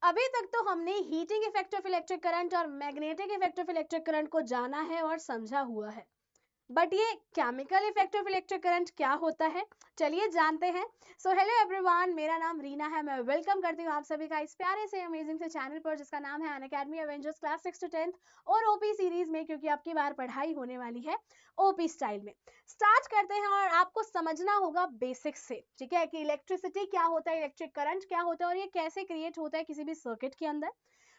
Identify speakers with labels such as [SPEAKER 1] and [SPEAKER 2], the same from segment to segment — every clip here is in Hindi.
[SPEAKER 1] अभी तक तो हमने heating effect of electric current और magnetic effect of electric current को जाना है और समझा हुआ है, बट ये chemical effect of electric current क्या होता है, चलिए जानते हैं। सो हेलो एवरीवन, मेरा नाम रीना है। मैं वेलकम करती हूँ आप सभी का इस प्यारे से अमेजिंग से चैनल पर जिसका नाम है अनअकैडमी एवेंजर्स क्लास 6 to 10 और ओपी सीरीज में, क्योंकि आपकी बार पढ़ाई होने वाली है ओपी स्टाइल में। स्टार्ट करते हैं और आपको समझना होगा बेसिक्स से, ठीक है, कि इलेक्ट्रिसिटी क्या होता है, इलेक्ट्रिक करंट क्या होता है और ये कैसे क्रिएट होता है किसी भी सर्किट के अंदर।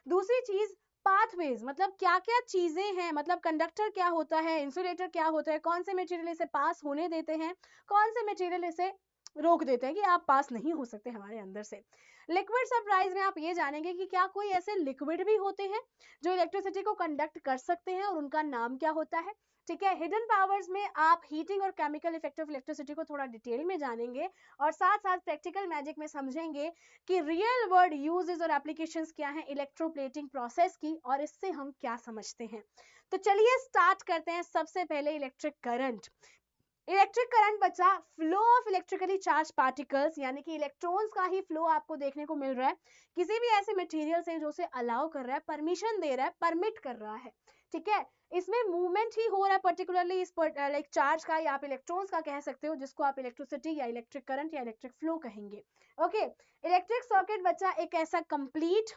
[SPEAKER 1] दूसरी चीज, पाथवेज, मतलब क्या क्या चीजें हैं, मतलब कंडक्टर क्या होता है, इंसुलेटर क्या होता है, कौन से मटेरियल इसे पास होने देते हैं, कौन से मटेरियल इसे रोक देते हैं कि आप पास नहीं हो सकते हमारे अंदर से। लिक्विड सरप्राइज में आप ये जानेंगे कि क्या कोई ऐसे लिक्विड भी होते हैं जो इलेक्ट्रिसिटी को कंडक्ट कर सकते हैं और उनका नाम क्या होता है। ठीक है, हिडन पावर्स में आप हीटिंग और केमिकल इफेक्ट ऑफ इलेक्ट्रिसिटी को थोड़ा डिटेल में जानेंगे और साथ साथ प्रैक्टिकल मैजिक में समझेंगे कि रियल वर्ल्ड यूजेस और एप्लीकेशंस क्या हैं इलेक्ट्रोप्लेटिंग प्रोसेस की और इससे हम क्या समझते हैं। तो चलिए स्टार्ट करते हैं। सबसे पहले इलेक्ट्रिक करंट। इलेक्ट्रिक करंट बच्चा flow of electrically charge particles, यानी कि इलेक्ट्रॉन्स का ही फ्लो आपको देखने को मिल रहा है किसी भी ऐसे मटेरियल से जो उसे अलाउ कर रहा है, परमिशन दे रहा है, परमिट कर रहा है। ठीक है, इसमें मूवमेंट ही हो रहा है पर्टिकुलरली इस लाइक चार्ज का या आप इलेक्ट्रॉन्स का कह सकते हो, जिसको आप इलेक्ट्रिसिटी या इलेक्ट्रिक करंट या इलेक्ट्रिक फ्लो कहेंगे। ओके, इलेक्ट्रिक सर्किट बच्चा एक ऐसा कंप्लीट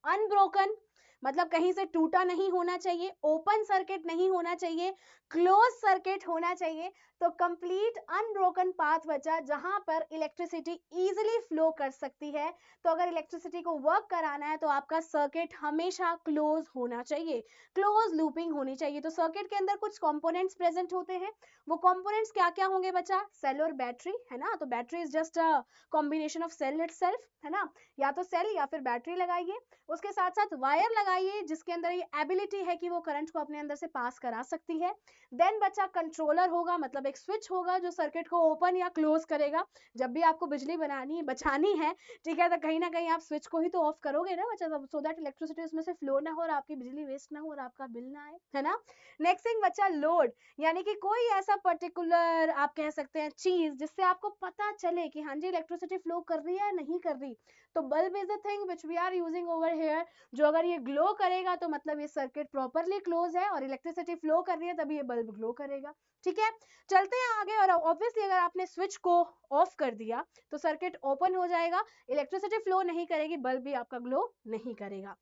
[SPEAKER 1] अनब्रोकन, मतलब कहीं से टूटा नहीं होना चाहिए, ओपन सर्किट नहीं होना चाहिए, क्लोज सर्किट होना चाहिए। तो कंप्लीट अनब्रोकन पाथ बचा जहां पर इलेक्ट्रिसिटी इजीली फ्लो कर सकती है। तो अगर इलेक्ट्रिसिटी को वर्क कराना है तो आपका सर्किट हमेशा क्लोज होना चाहिए, क्लोज लूपिंग होनी चाहिए। तो सर्किट के अंदर कुछ कंपोनेंट्स प्रेजेंट होते हैं। वो कंपोनेंट्स क्या क्या होंगे बच्चा? सेल और बैटरी, है ना। तो battery is just a combination of cell itself, है ना। या तो सेल या फिर बैटरी लगाइए, उसके साथ साथ वायर लगाइए जिसके अंदर ये एबिलिटी है कि वो करंट को अपने अंदर से पास करा सकती है। देन बच्चा कंट्रोलर होगा, मतलब एक स्विच होगा जो सर्किट को ओपन या क्लोज करेगा। जब भी आपको बिजली बनानी बचानी है, ठीक है, तो कहीं ना कहीं आप स्विच को ही तो ऑफ करोगे ना बच्चा, सो दैट इलेक्ट्रिसिटी उसमें से फ्लो ना हो और आपकी बिजली वेस्ट ना हो और आपका बिल ना आए, है ना। नेक्स्ट थिंग बच्चा लोड, यानी कि कोई ऐसा पर्टिकुलर आप कह सकते हैं चीज जिससे आपको पता चले कि हाँ जी इलेक्ट्रिसिटी फ्लो कर रही है या नहीं कर रही। तो bulb is the thing which we are using over here, जो अगर ये ग्लो करेगा तो मतलब ये सर्किट प्रॉपरली क्लोज है और इलेक्ट्रिसिटी फ्लो कर रही है तभी ये बल्ब ग्लो करेगा। ठीक है, चलते हैं आगे। और ऑब्वियसली अगर आपने स्विच को ऑफ कर दिया तो सर्किट ओपन हो जाएगा, इलेक्ट्रिसिटी फ्लो नहीं करेगी, बल्ब भी आपका ग्लो नहीं करेगा।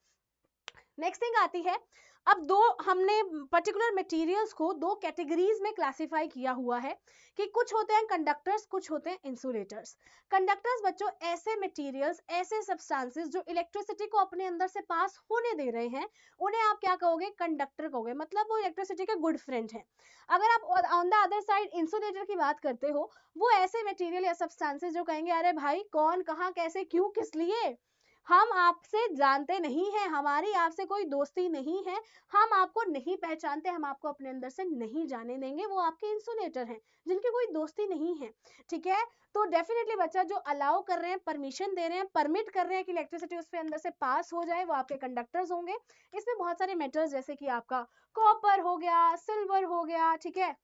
[SPEAKER 1] नेक्स्ट थिंग आती है, अब दो हमने पर्टिकुलर मटेरियल्स को दो कैटेगरीज में क्लासिफाई किया हुआ है कि कुछ होते हैं कंडक्टर्स, कुछ होते हैं इंसुलेटर्स। कंडक्टर्स बच्चों ऐसे मटेरियल्स, ऐसे सब्सटेंसेस जो इलेक्ट्रिसिटी को अपने अंदर से पास होने दे रहे हैं, उन्हें आप क्या कहोगे? कंडक्टर कहोगे, मतलब वो इलेक्ट्रिसिटी के गुड फ्रेंड है। अगर आप on the other side insulator की बात करते हो, वो ऐसे मटेरियल या सब्सटेंसेस जो कहेंगे अरे भाई कौन, कहाँ, कैसे, क्यों, किस लिए, हम आपसे जानते नहीं हैं, हमारी आपसे कोई दोस्ती नहीं है, हम आपको नहीं पहचानते, हम आपको अपने अंदर से नहीं जाने देंगे, वो आपके इंसुलेटर हैं जिनकी कोई दोस्ती नहीं है। ठीक है, तो डेफिनेटली बच्चा जो अलाउ कर रहे हैं, परमिशन दे रहे हैं, परमिट कर रहे हैं कि इलेक्ट्रिसिटी उसके अंदर से पास हो जाए, वो आपके कंडक्टर्स होंगे। इसमें बहुत सारे मेटल्स जैसे कि आपका कॉपर हो गया, सिल्वर हो गया, ठीक है,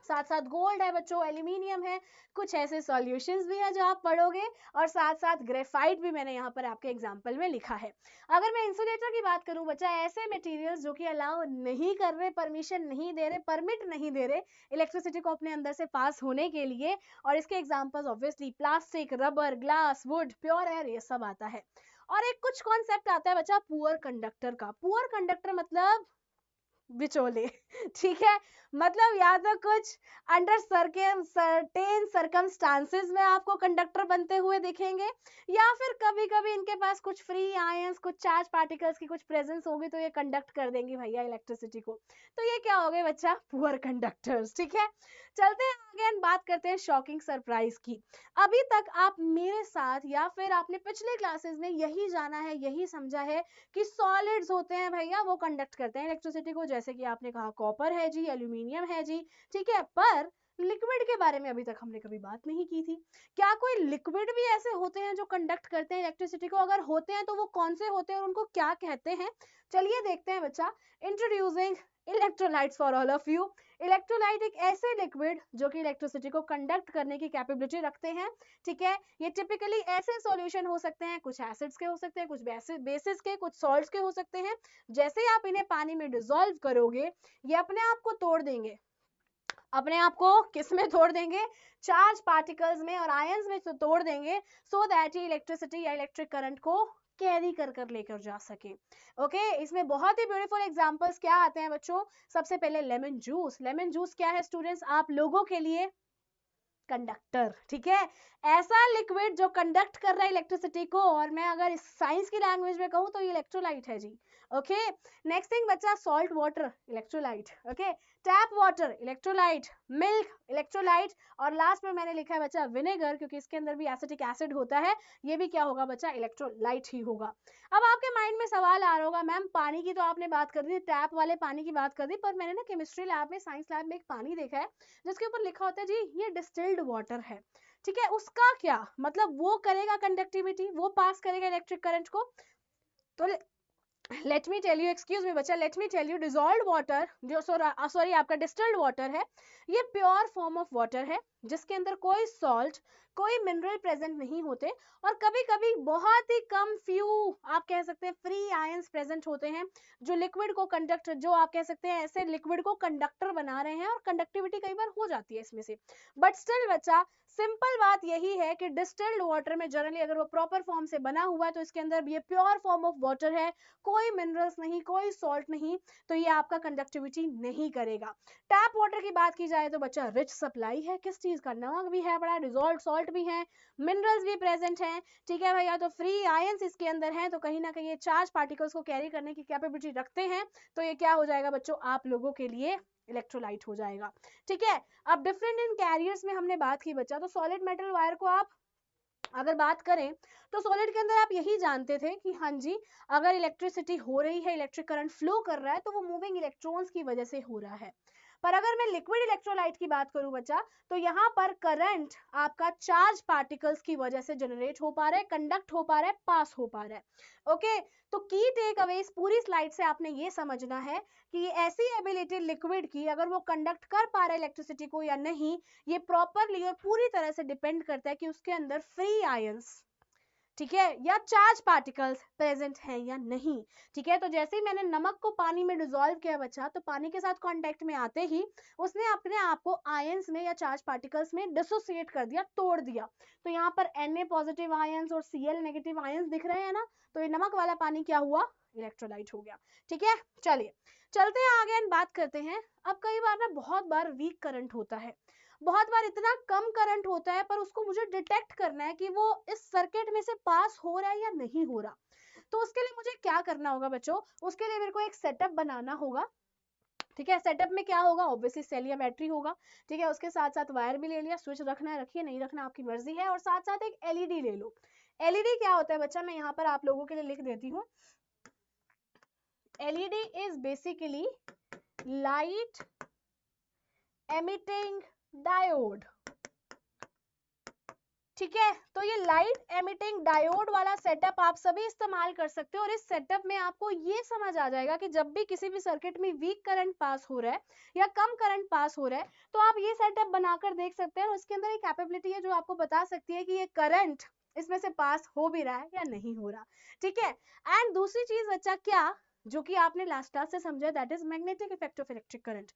[SPEAKER 1] साथ साथ गोल्ड है बच्चों, एल्यूमिनियम है, कुछ ऐसे सॉल्यूशंस भी है जो आप पढ़ोगे, और साथ साथ ग्रेफाइट भी मैंने यहाँ पर आपके एग्जांपल में लिखा है। अगर मैं इंसुलेटर की बात करूं बच्चा, ऐसे मटेरियल्स जो कि अलाउ नहीं कर रहे, परमिशन नहीं दे रहे, परमिट नहीं दे रहे इलेक्ट्रिसिटी को अपने अंदर से पास होने के लिए, और इसके examples obviously plastic, rubber, glass, would, pure air, ये सब आता है। और एक कुछ कॉन्सेप्ट आता है बच्चा पुअर कंडक्टर का। पुअर कंडक्टर मतलब बिचौले ठीक है, मतलब या तो कुछ अंडर सर्टेन सर्कमस्टांसेस में आपको कंडक्टर बनते हुए दिखेंगे, या फिर कभी कभी इनके पास कुछ फ्री आयंस, कुछ चार्ज पार्टिकल्स की कुछ प्रेजेंस होगी तो ये कंडक्ट कर देंगी भैया इलेक्ट्रिसिटी को। तो ये क्या हो गए बच्चा? Poor conductors. ठीक है, चलते हैं आगे, बात करते हैं शॉकिंग सरप्राइज की। अभी तक आप मेरे साथ या फिर आपने पिछले क्लासेस में यही जाना है, यही समझा है कि सॉलिड्स होते हैं भैया, वो कंडक्ट करते हैं इलेक्ट्रिसिटी को, जैसे कि आपने कहा कॉपर है जी, एल्यूमिनियम है जी। ठीक है, पर लिक्विड के बारे में अभी तक हमने कभी बात नहीं की थी। क्या कोई लिक्विड भी ऐसे होते हैं जो कंडक्ट करते हैं इलेक्ट्रिसिटी को? अगर होते हैं तो वो कौन से होते हैं और उनको क्या कहते हैं? चलिए देखते हैं बच्चा। Introducing electrolytes for all of you. Electrolyte एक ऐसे लिक्विड जो कि इलेक्ट्रिसिटी को कंडक्ट करने की कैपेबिलिटी रखते हैं, ठीक है। ये टिपिकली ऐसे सॉल्यूशन हो सकते हैं, कुछ एसिड्स के हो सकते हैं, कुछ बेसिस के, कुछ सॉल्ट्स के हो सकते हैं। जैसे ही आप इन्हें पानी में डिसॉल्व करोगे, ये अपने आप को तोड़ देंगे। अपने आप को किस में तोड़ देंगे? चार्ज पार्टिकल्स में और आयंस में तोड़ देंगे, सो दैट ये इलेक्ट्रिसिटी या इलेक्ट्रिक करंट को कैरी कर कर लेकर जा सके। ओके, इसमें बहुत ही ब्यूटीफुल एग्जांपल्स क्या आते हैं बच्चों? सबसे पहले लेमन जूस। लेमन जूस क्या है स्टूडेंट्स? आप लोगों के लिए कंडक्टर, ठीक है। ऐसा लिक्विड जो कंडक्ट कर रहा है इलेक्ट्रिसिटी को, और मैं अगर इस साइंस की लैंग्वेज में कहूँ तो ये इलेक्ट्रोलाइट है जी। ओके, नेक्स्ट थिंग बच्चा, salt water electrolyte, okay, tap water electrolyte, milk electrolyte, और लास्ट में मैंने लिखा है बच्चा विनेगर, क्योंकि इसके अंदर भी एसिटिक एसिड होता है, ये भी क्या होगा बच्चा? इलेक्ट्रोलाइट ही होगा। अब आपके माइंड में सवाल आ रहा होगा, मैम पानी की तो आपने बात कर दी, टैप वाले पानी की बात कर दी, पर मैंने ना केमिस्ट्री लैब में, साइंस लैब में एक पानी देखा है जिसके ऊपर लिखा होता है जी ये डिस्टिल्ड वाटर है, ठीक है। उसका क्या मतलब? वो करेगा कंडक्टिविटी, वो पास करेगा इलेक्ट्रिक करंट को। तो let me tell you, excuse me बच्चा, let me tell you, dissolved water जो सॉरी आपका डिस्टिल्ड वाटर है, ये प्योर फॉर्म ऑफ वाटर है जिसके अंदर कोई सॉल्ट, कोई मिनरल प्रेजेंट नहीं होते, और कभी कभी बहुत ही कम फ्यू आप कह सकते हैं फ्री आयंस प्रेजेंट होते हैं जो लिक्विड को कंडक्ट, जो आप कह सकते हैं ऐसे लिक्विड को कंडक्टर बना रहे हैं, और कंडक्टिविटी कई बार हो जाती है इसमें से। बट स्टिल बच्चा, सिंपल बात यही है कि डिस्टिल्ड वाटर में जनरली अगर वो प्रॉपर फॉर्म से बना हुआ है तो इसके अंदर ये प्योर फॉर्म ऑफ वाटर है, कोई मिनरल्स नहीं, कोई सॉल्ट नहीं, तो ये आपका कंडक्टिविटी नहीं करेगा। टैप वाटर की बात की जाए तो बच्चा रिच सप्लाई है, किस चीज का? नमक भी है, बड़ा डिजॉल्व सॉल्ट भी है, मिनरल्स भी प्रेजेंट हैं, ठीक है भैया। तो फ्री आयंस इसके अंदर हैं, तो कहीं ना कहीं ये चार्ज पार्टिकल्स को कैरी करने की कैपेबिलिटी रखते हैं, तो ये क्या हो जाएगा बच्चों? आप लोगों के लिए इलेक्ट्रोलाइट हो जाएगा, ठीक है। अब डिफरेंट इन कैरियर्स में हमने बात की बच्चा, तो सॉलिड मेटल वायर को आप अगर बात करें तो सॉलिड के अंदर आप यही जानते थे कि हाँ जी, अगर इलेक्ट्रिसिटी हो रही है, इलेक्ट्रिक करंट फ्लो कर रहा है, तो वो मूविंग इलेक्ट्रॉन्स की वजह से हो रहा है। पर अगर मैं लिक्विड इलेक्ट्रोलाइट की बात करूं बच्चा, तो यहाँ पर करंट आपका चार्ज पार्टिकल्स की वजह से जनरेट हो पा रहा है, कंडक्ट हो पा रहा है, पास हो पा रहा है। ओके, तो की टेक अवे इस पूरी स्लाइड से आपने ये समझना है कि ये ऐसी एबिलिटी लिक्विड की, अगर वो कंडक्ट कर पा रहा है इलेक्ट्रिसिटी को या नहीं, ये प्रॉपरली और पूरी तरह से डिपेंड करता है कि उसके अंदर फ्री आयंस, ठीक है, या चार्ज पार्टिकल्स प्रेजेंट हैं या नहीं, ठीक है। तो जैसे ही मैंने नमक को पानी में डिसॉल्व किया बच्चा, तो पानी के साथ कांटेक्ट में आते ही उसने अपने आप को आयंस में या चार्ज पार्टिकल्स में डिसोसिएट कर दिया, तोड़ दिया। तो यहाँ पर Na पॉजिटिव आयंस और Cl नेगेटिव आयंस दिख रहे हैं ना, तो ये नमक वाला पानी क्या हुआ? इलेक्ट्रोलाइट हो गया, ठीक है। चलिए चलते हैं आगे एंड बात करते हैं। अब कई बार ना बहुत बार वीक करंट होता है, बहुत बार इतना कम करंट होता है, पर उसको मुझे डिटेक्ट करना है कि वो इस सर्किट में से पास हो रहा है या नहीं हो रहा। तो उसके लिए मुझे क्या करना होगा बच्चों? उसके लिए मेरे को एक सेटअप बनाना होगा, ठीक है। सेटअप में क्या होगा? ऑब्वियसली सेल या बैटरी होगा, ठीक है। उसके साथ साथ वायर भी ले लिया, स्विच रखना है रखिए, नहीं रखना आपकी मर्जी है, और साथ साथ एक एलईडी ले लो। एलईडी क्या होता है बच्चा? मैं यहाँ पर आप लोगों के लिए लिख देती हूँ। LED is basically light emitting diode, ठीक है। तो ये लाइट एमिटिंग डायोड वाला सेटअप आप सभी इस्तेमाल कर सकते हो, और इस सेटअप में आपको ये समझ आ जाएगा कि जब भी किसी भी सर्किट में वीक करंट पास हो रहा है या कम करंट पास हो रहा है, तो आप ये सेटअप बनाकर देख सकते हैं, और उसके अंदर एक कैपेबिलिटी है जो आपको बता सकती है कि ये करंट इसमें से पास हो भी रहा है या नहीं हो रहा, ठीक है। एंड दूसरी चीज बच्चा क्या, जो कि आपने लास्ट क्लास से समझा, that is magnetic effect of electric current.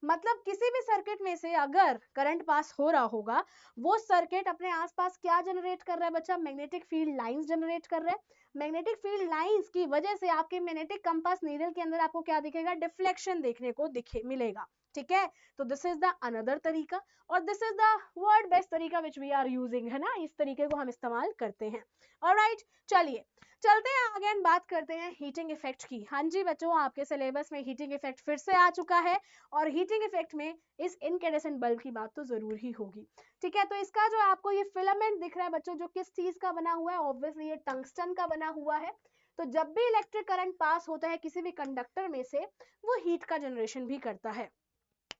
[SPEAKER 1] मतलब किसी भी सर्किट में से अगर करंट पास हो रहा होगा, वो सर्किट अपने आसपास क्या जनरेट कर रहा है बच्चा? मैग्नेटिक फील्ड लाइंस जनरेट कर रहा है। मैग्नेटिक फील्ड लाइंस की वजह से आपके मैग्नेटिक कंपास नीडल के अंदर आपको क्या दिखेगा? डिफ्लेक्शन देखने को मिलेगा, ठीक है। तो दिस इज द अनदर तरीका, और this is the word best तरीका विच वी आर यूजिंग, है ना, इस तरीके को हम इस्तेमाल करते हैं। ऑलराइट, चलिए चलते हैं आगे एंड बात करते हैं हीटिंग इफेक्ट की। हाँ जी बच्चों, आपके सिलेबस में हीटिंग इफेक्ट फिर से आ चुका है, और हीटिंग इफेक्ट में इस इनकैंडेसेंट बल्ब की बात तो जरूर ही होगी, ठीक है। तो इसका जो आपको ये फिलामेंट दिख रहा है बच्चों, जो किस चीज का बना हुआ है? ऑब्वियसली ये टंगस्टन का बना हुआ है। तो जब भी इलेक्ट्रिक करंट पास होता है किसी भी कंडक्टर में से, वो हीट का जनरेशन भी करता है,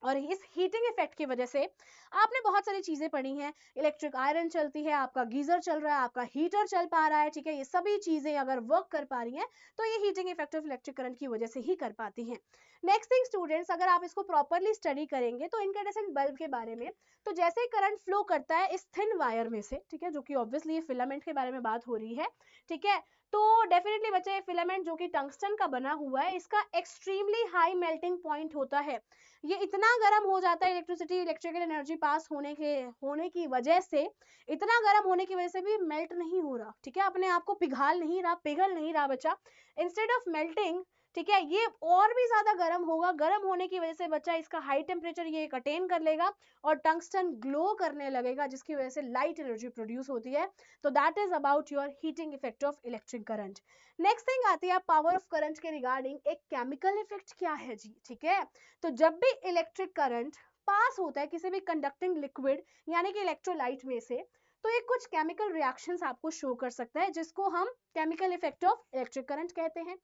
[SPEAKER 1] और इस हीटिंग इफेक्ट की वजह से आपने बहुत सारी चीजें पढ़ी हैं, इलेक्ट्रिक आयरन चलती है, आपका गीजर चल रहा है, आपका हीटर चल पा रहा है, ठीक है, ये सभी चीजें अगर वर्क कर पा रही हैं तो ये heating effect of electric current की वजह से ही कर पाती हैं। नेक्स्ट थिंग स्टूडेंट्स, अगर आप इसको प्रॉपरली स्टडी करेंगे तो इनकैंडेसेंट बल्ब के बारे में, तो जैसे ही करंट फ्लो करता है इस थिन वायर में से, ठीक है, जो कि ऑब्वियसली ये फिलामेंट के बारे में बात हो रही है, ठीक है, तो डेफिनेटली बच्चे फिलामेंट जो कि टंगस्टन का बना हुआ है, इसका एक्सट्रीमली हाई मेल्टिंग पॉइंट होता है। ये इतना गर्म हो जाता है इलेक्ट्रिसिटी, इलेक्ट्रिकल एनर्जी पास होने की वजह से, इतना गर्म होने की वजह से भी मेल्ट नहीं हो रहा, ठीक है, अपने आप को पिघाल नहीं रहा, पिघल नहीं रहा बच्चा, इंस्टेड ऑफ मेल्टिंग, ठीक है, ये और भी ज्यादा गर्म होगा, गर्म होने की वजह से बच्चा इसका हाई टेम्परेचर ये अटेन कर लेगा और टंगस्टन ग्लो करने लगेगा, जिसकी वजह से लाइट एनर्जी प्रोड्यूस होती है। तो that is about your heating effect of electric current. Next thing आती है पावर ऑफ करंट के रिगार्डिंग, एक केमिकल इफेक्ट क्या है जी, ठीक है, तो जब भी इलेक्ट्रिक करंट पास होता है किसी भी कंडक्टिंग लिक्विड यानी कि इलेक्ट्रोलाइट में से, तो ये कुछ केमिकल रिएक्शंस आपको शो कर सकता है, जिसको हम chemical effect of electric current कहते हैं।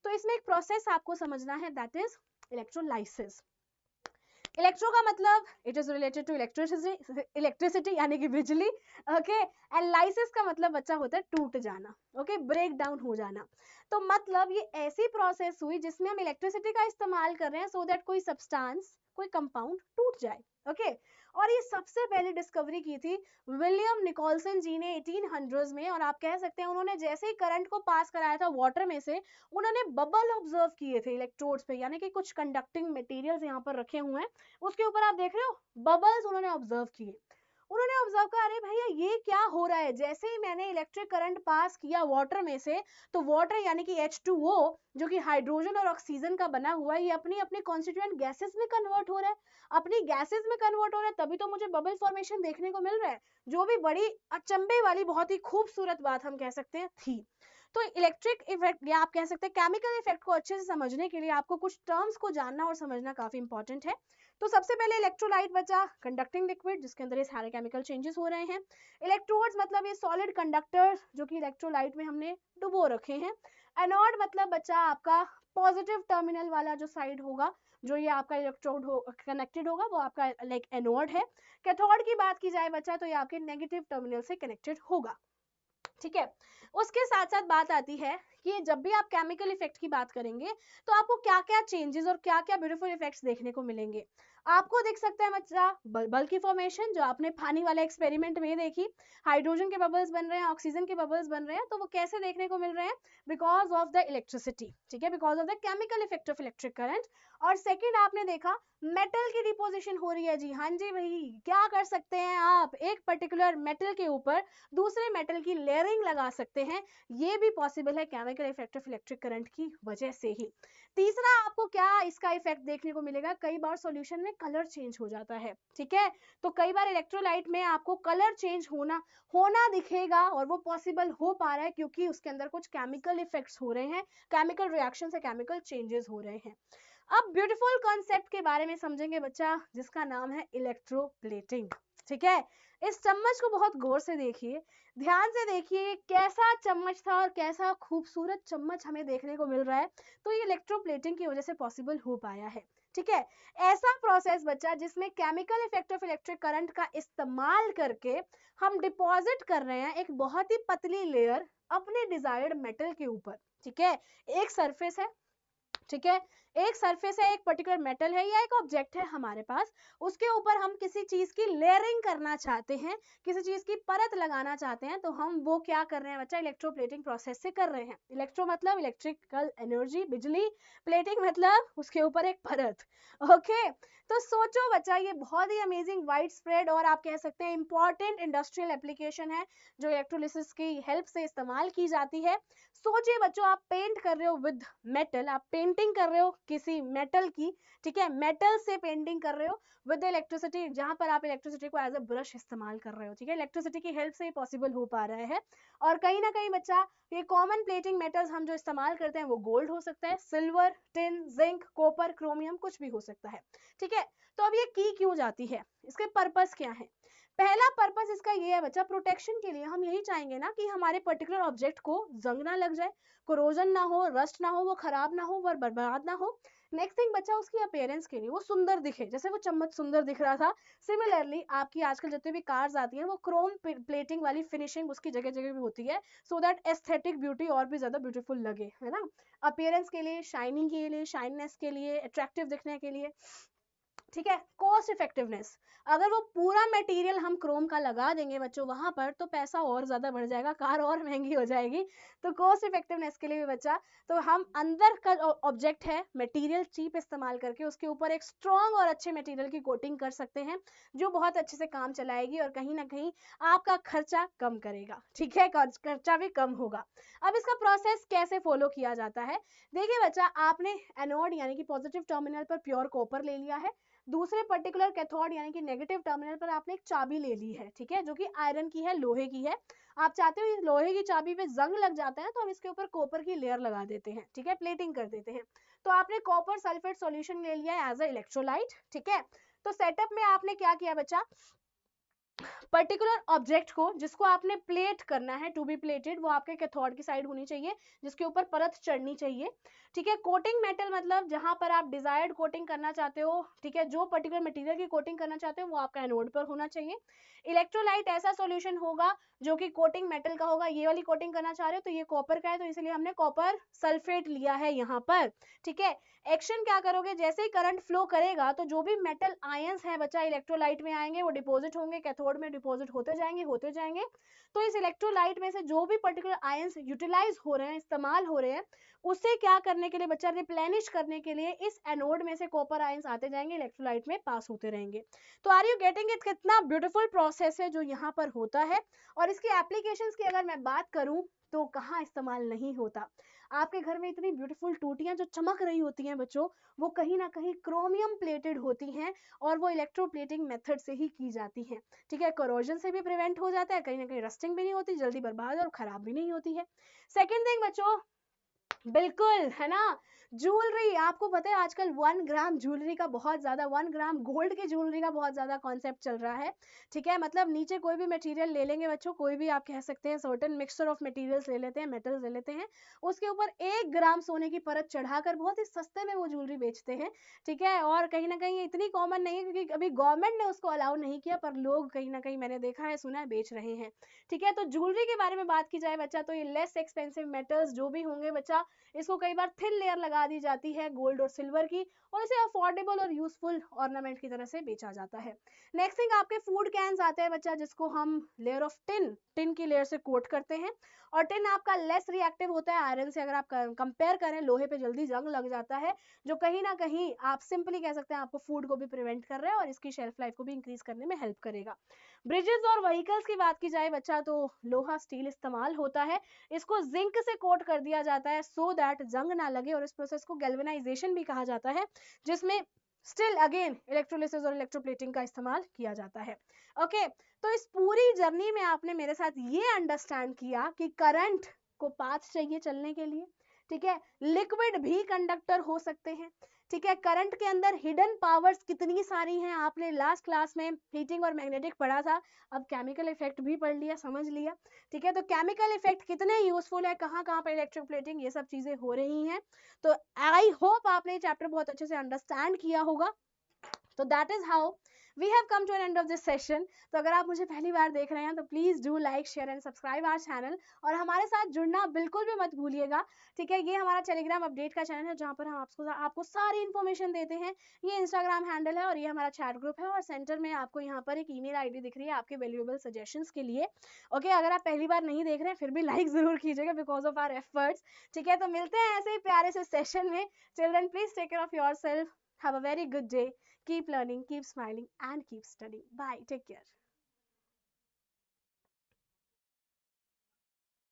[SPEAKER 1] तो इसमें एक प्रोसेस आपको समझना है, दैट इज इलेक्ट्रोलाइसिस। इलेक्ट्रो का मतलब it is related to electricity यानी कि बिजली, ओके, एंड लाइसिस का मतलब बच्चा होता है टूट जाना, ओके, ब्रेक डाउन हो जाना। तो मतलब ये ऐसी प्रोसेस हुई जिसमें हम इलेक्ट्रिसिटी का इस्तेमाल कर रहे हैं सो दैट कोई सब्सटेंस, कोई कंपाउंड टूट जाए, ओके। और ये सबसे पहले डिस्कवरी की थी विलियम निकोलसन जी ने 1800s में, और आप कह सकते हैं उन्होंने जैसे ही करंट को पास कराया था वाटर में से, उन्होंने बबल ऑब्जर्व किए थे इलेक्ट्रोड्स पे, यानी कि कुछ कंडक्टिंग मटेरियल्स यहाँ पर रखे हुए हैं, उसके ऊपर आप देख रहे हो बबल्स उन्होंने ऑब्जर्व किए। उन्होंने ऑब्जर्व करा, अरे भैया ये क्या हो रहा है, जैसे ही मैंने इलेक्ट्रिक करंट पास किया वाटर में से, तो वाटर यानी कि H2O जो कि हाइड्रोजन और ऑक्सीजन का बना हुआ है, ये अपनी अपनी कॉन्स्टिट्यूएंट गैसेस में कन्वर्ट हो रहा है, अपनी गैसेस में कन्वर्ट हो रहा है, तभी तो मुझे बबल फॉर्मेशन देखने को मिल रहा है, जो भी बड़ी अचंभे वाली बहुत ही खूबसूरत बात हम कह सकते हैं थी। तो इलेक्ट्रिक इफेक्ट या आप कह सकते हैं केमिकल इफेक्ट को अच्छे से समझने के लिए आपको कुछ टर्म्स को जानना और समझना काफी इंपॉर्टेंट है। तो सबसे पहले इलेक्ट्रोलाइट बचा कंडक्टिंग लिक्विड जिसके अंदर ये सारे केमिकल चेंजेस हो रहे हैं। इलेक्ट्रोड्स मतलब ये सॉलिड कंडक्टर्स जो कि इलेक्ट्रोलाइट में हमने डुबो रखे हैं। एनोड मतलब बचा आपका पॉजिटिव टर्मिनल वाला जो साइड होगा, जो ये आपका इलेक्ट्रोड हो कनेक्टेड होगा, वो आपका लाइक एनोड है। कैथोड की बात की जाए बच्चा तो ये आपके नेगेटिव टर्मिनल से कनेक्टेड होगा, ठीक है। उसके साथ साथ बात आती है कि जब भी आप केमिकल इफेक्ट की बात करेंगे तो आपको क्या क्या चेंजेस और क्या क्या ब्यूटीफुल इफेक्ट्स देखने को मिलेंगे। आपको दिख सकता है बच्चा बबल की फॉर्मेशन, जो आपने पानी वाले एक्सपेरिमेंट में देखी, हाइड्रोजन के बबल्स बन रहे हैं, ऑक्सीजन के बबल्स बन रहे हैं, तो वो कैसे देखने को मिल रहे हैं, बिकॉज ऑफ द इलेक्ट्रिसिटी, ठीक है, because of the chemical effect of electric current. और सेकेंड आपने देखा मेटल की डिपोजिशन हो रही है जी, हाँ जी भाई, क्या कर सकते हैं आप, एक पर्टिकुलर मेटल के ऊपर दूसरे मेटल की लेयरिंग लगा सकते हैं, ये भी पॉसिबल है chemical effect of electric current की वजह से ही। तीसरा आपको क्या इसका इफेक्ट देखने को मिलेगा, कई बार सॉल्यूशन में कलर चेंज हो जाता है, ठीक है, तो कई बार इलेक्ट्रोलाइट में आपको कलर चेंज होना दिखेगा, और वो पॉसिबल हो पा रहा है क्योंकि उसके अंदर कुछ केमिकल इफेक्ट्स हो रहे हैं, केमिकल रिएक्शन से केमिकल चेंजेस हो रहे हैं। अब ब्यूटीफुल कॉन्सेप्ट के बारे में समझेंगे बच्चा, जिसका नाम है इलेक्ट्रोप्लेटिंग, ठीक है। इस चम्मच को बहुत गौर से देखिए, ध्यान से देखिए कैसा चम्मच था और कैसा खूबसूरत चम्मच हमें देखने को मिल रहा है, तो ये इलेक्ट्रोप्लेटिंग की वजह से पॉसिबल हो पाया है, ठीक है। ऐसा प्रोसेस बच्चा जिसमें chemical effect of electric current का इस्तेमाल करके हम डिपॉजिट कर रहे हैं एक बहुत ही पतली लेयर अपने डिजायर्ड मेटल के ऊपर, ठीक है। एक सरफेस है, ठीक है, एक सरफेस है, एक पर्टिकुलर मेटल है या एक ऑब्जेक्ट है हमारे पास, उसके ऊपर हम किसी चीज की लेयरिंग करना चाहते हैं, किसी चीज की परत लगाना चाहते हैं, तो हम वो क्या कर रहे हैं बच्चा, इलेक्ट्रोप्लेटिंग प्रोसेस से कर रहे हैं। इलेक्ट्रो मतलब इलेक्ट्रिकल एनर्जी, बिजली, प्लेटिंग मतलब उसके ऊपर एक परत, ओके। तो सोचो बच्चा, ये बहुत ही अमेजिंग वाइड स्प्रेड और आप कह सकते हैं इंपॉर्टेंट इंडस्ट्रियल एप्लीकेशन है जो इलेक्ट्रोलिसिस की हेल्प से इस्तेमाल की जाती है। सोचिए बच्चों, आप पेंट कर रहे हो विद मेटल, आप पेंटिंग कर रहे हो किसी मेटल की, ठीक है, मेटल से पेंटिंग कर रहे हो विद इलेक्ट्रिसिटी, जहां पर आप इलेक्ट्रिसिटी को एज अ ब्रश इस्तेमाल कर रहे हो, ठीक है, इलेक्ट्रिसिटी की हेल्प से ही पॉसिबल हो पा रहा है। और कहीं ना कहीं बच्चा ये कॉमन प्लेटिंग मेटल्स हम जो इस्तेमाल करते हैं वो गोल्ड हो सकता है, silver, tin, zinc, copper, chromium, कुछ भी हो सकता है, ठीक है। तो अब ये की क्यों जाती है, इसके पर्पस क्या है। पहला पर्पस इसका ये है बच्चा, प्रोटेक्शन के लिए हम यही चाहेंगे ना कि हमारे पर्टिकुलर ऑब्जेक्ट को जंग ना लग जाए, कोरोजन ना हो, रस्ट ना हो, वो खराब ना हो, वो बर्बाद ना हो। नेक्स्ट थिंग बच्चा उसकी अपीयरेंस के लिए वो सुंदर दिखे, जैसे वो चम्मच सुंदर दिख रहा था, सिमिलरली आपकी आजकल जितने भी कार्स आती हैं वो क्रोम प्लेटिंग वाली फिनिशिंग उसकी जगह जगह भी होती है, सो दैट एस्थेटिक ब्यूटी और भी ज्यादा ब्यूटीफुल लगे, है ना, अपीयरेंस के लिए, शाइनिंग के लिए, शाइननेस के लिए, अट्रैक्टिव दिखने के लिए, ठीक है। कॉस्ट इफेक्टिवनेस, अगर वो पूरा मटेरियल हम क्रोम का लगा देंगे बच्चों वहां पर तो पैसा और ज्यादा बढ़ जाएगा, कार और महंगी हो जाएगी, तो कॉस्ट इफेक्टिवनेस के लिए भी बच्चा, तो हम अंदर का ऑब्जेक्ट है मटेरियल चीप इस्तेमाल करके उसके ऊपर एक स्ट्रॉन्ग और अच्छे मटेरियल की कोटिंग कर सकते हैं जो बहुत अच्छे से काम चलाएगी और कहीं ना कहीं आपका खर्चा कम करेगा, ठीक है, खर्चा भी कम होगा। अब इसका प्रोसेस कैसे फॉलो किया जाता है, देखिए बच्चा, आपने एनोड यानी कि पॉजिटिव टर्मिनल पर प्योर कॉपर ले लिया है, दूसरे पर्टिकुलर कैथोड यानी कि नेगेटिव टर्मिनल पर आपने एक चाबी ले ली है, ठीक है, जो कि आयरन की है, लोहे की है। आप चाहते हो इस लोहे की चाबी पे जंग लग जाता है तो हम इसके ऊपर कॉपर की लेयर लगा देते हैं, ठीक है, प्लेटिंग कर देते हैं। तो आपने कॉपर सल्फेट सॉल्यूशन ले लिया है एज अ इलेक्ट्रोलाइट, ठीक है। तो सेटअप में आपने क्या किया बच्चा, पर्टिकुलर ऑब्जेक्ट को जिसको आपने प्लेट करना है, टू बी प्लेटेड, वो आपके कैथोड की साइड होनी चाहिए जिसके ऊपर परत चढ़नी चाहिए, ठीक है। कोटिंग मेटल मतलब जहां पर आप डिजायर्ड कोटिंग करना चाहते हो, ठीक है, जो पर्टिकुलर मटेरियल की कोटिंग करना चाहते हो वो आपका एनोड पर होना चाहिए। इलेक्ट्रोलाइट ऐसा सॉल्यूशन होगा जो कि कोटिंग मेटल का होगा, ये वाली कोटिंग करना चाह रहे हो तो ये कॉपर का है तो इसलिए हमने कॉपर सल्फेट लिया है यहाँ पर, ठीक है। एक्शन क्या करोगे, जैसे ही करंट फ्लो करेगा तो जो भी मेटल आयंस है बच्चा इलेक्ट्रोलाइट में आएंगे, वो डिपॉजिट होंगे, कैथोड में डिपॉजिट होते जाएंगे। तो इस इलेक्ट्रोलाइट में से जो भी पर्टिकुलर आयंस यूटिलाइज हो रहे हैं, इस्तेमाल हो रहे हैं, उसे क्या करने के लिए बच्चा, रिप्लेनिश करने के लिए इस एनोड में से कॉपर आयंस आते जाएंगे, इलेक्ट्रोलाइट में पास होते रहेंगे। तो आर यू गेटिंग इट, कितना ब्यूटीफुल प्रोसेस है जो यहाँ पर होता है। और इसकी एप्लीकेशंस की अगर मैं बात करूं तो कहाँ इस्तेमाल नहीं होता, आपके घर में इतनी ब्यूटीफुल टूटियां जो चमक रही होती हैं बच्चों, वो कहीं ना कहीं क्रोमियम प्लेटेड होती हैं और वो इलेक्ट्रोप्लेटिंग मेथड से ही की जाती हैं, ठीक है। कोरोजन से भी प्रिवेंट हो जाता है, कहीं ना कहीं रस्टिंग भी नहीं होती, जल्दी बर्बाद और खराब भी नहीं होती है। सेकेंड थिंग बच्चों, बिल्कुल, है ना, ज्वेलरी, आपको पता है आजकल 1 ग्राम ज्वेलरी का बहुत ज्यादा, 1 ग्राम गोल्ड की ज्वेलरी का बहुत ज्यादा कॉन्सेप्ट चल रहा है, ठीक है। मतलब नीचे कोई भी मटेरियल ले लेंगे बच्चों, कोई भी आप कह सकते हैं सर्टेन मिक्सचर ऑफ मटेरियल्स ले लेते हैं, मेटल्स ले लेते हैं, उसके ऊपर 1 ग्राम सोने की परत चढ़ाकर बहुत ही सस्ते में वो ज्वेलरी बेचते हैं, ठीक है। और कहीं ना कहीं इतनी कॉमन नहीं है क्योंकि अभी गवर्नमेंट ने उसको अलाउ नहीं किया, पर लोग कहीं ना कहीं मैंने देखा है, सुना है, बेच रहे हैं, ठीक है। तो ज्वेलरी के बारे में बात की जाए बच्चा तो ये लेस एक्सपेंसिव मेटल्स जो भी होंगे बच्चा, इसको कई बार थिन लेयर लगा दी जाती है गोल्ड और सिल्वर की और इसे अफोर्डेबल और यूजफुल ऑर्नामेंट की तरह से बेचा जाता है। नेक्स्ट थिंग, आपके फूड कैंस आते हैं बच्चा जिसको हम लेयर ऑफ टिन की लेयर से कोट करते हैं और टिन आपका लेस रिएक्टिव होता है आयरन से, अगर आप कंपेयर करें लोहे पे जल्दी जंग लग जाता है, जो कहीं ना कहीं आप सिंपली कह सकते हैं आपको फूड को भी प्रिवेंट कर रहा है और इसकी शेल्फ लाइफ को भी इंक्रीज करने में हेल्प करेगा। ब्रिजेस और व्हीकल्स की बात की जाए बच्चा तो लोहा स्टील इस्तेमाल होता है, इसको जिंक से कोट कर दिया जाता है सो दैट जंग ना लगे और इस प्रोसेस को गैल्वेनाइजेशन भी कहा जाता है जिसमें स्टिल अगेन इलेक्ट्रोलिसिस और इलेक्ट्रोप्लेटिंग का इस्तेमाल किया जाता है। ओके, तो इस पूरी जर्नी में आपने मेरे साथ ये अंडरस्टैंड किया कि करंट को पाथ चाहिए चलने के लिए, ठीक है, लिक्विड भी कंडक्टर हो सकते हैं, ठीक है, करंट के अंदर हिडन पावर्स कितनी सारी हैं आपने लास्ट क्लास में हीटिंग और मैग्नेटिक पढ़ा था, अब केमिकल इफेक्ट भी पढ़ लिया, समझ लिया, ठीक है। तो केमिकल इफेक्ट कितने यूजफुल है, कहाँ कहाँ पे इलेक्ट्रोप्लेटिंग, ये सब चीजें हो रही हैं। तो आई होप आपने ये चैप्टर बहुत अच्छे से अंडरस्टैंड किया होगा। तो that is how we have come to an end of this session. तो अगर आप मुझे पहली बार देख रहे हैं तो please do like share and subscribe our channel और हमारे साथ जुड़ना बिल्कुल भी मत भूलिएगा, ठीक है। ये हमारा टेलीग्राम अपडेट का चैनल है जहाँ पर हम आपको सारी इन्फॉर्मेशन देते हैं, ये इंस्टाग्राम हैंडल है और ये हमारा चैट ग्रुप है और सेंटर में आपको यहाँ पर एक ईमेल आईडी दिख रही है आपके वैल्यूएबल सजेशंस के लिए। ओके, अगर आप पहली बार नहीं देख रहे हैं फिर भी लाइक जरूर कीजिएगा बिकॉज ऑफ आवर एफर्ट्स, ठीक है। तो मिलते हैं ऐसे ही प्यारे से सेशन में, till then please take care of yourself, have a very good day, keep learning, keep smiling and keep studying. Bye, take care.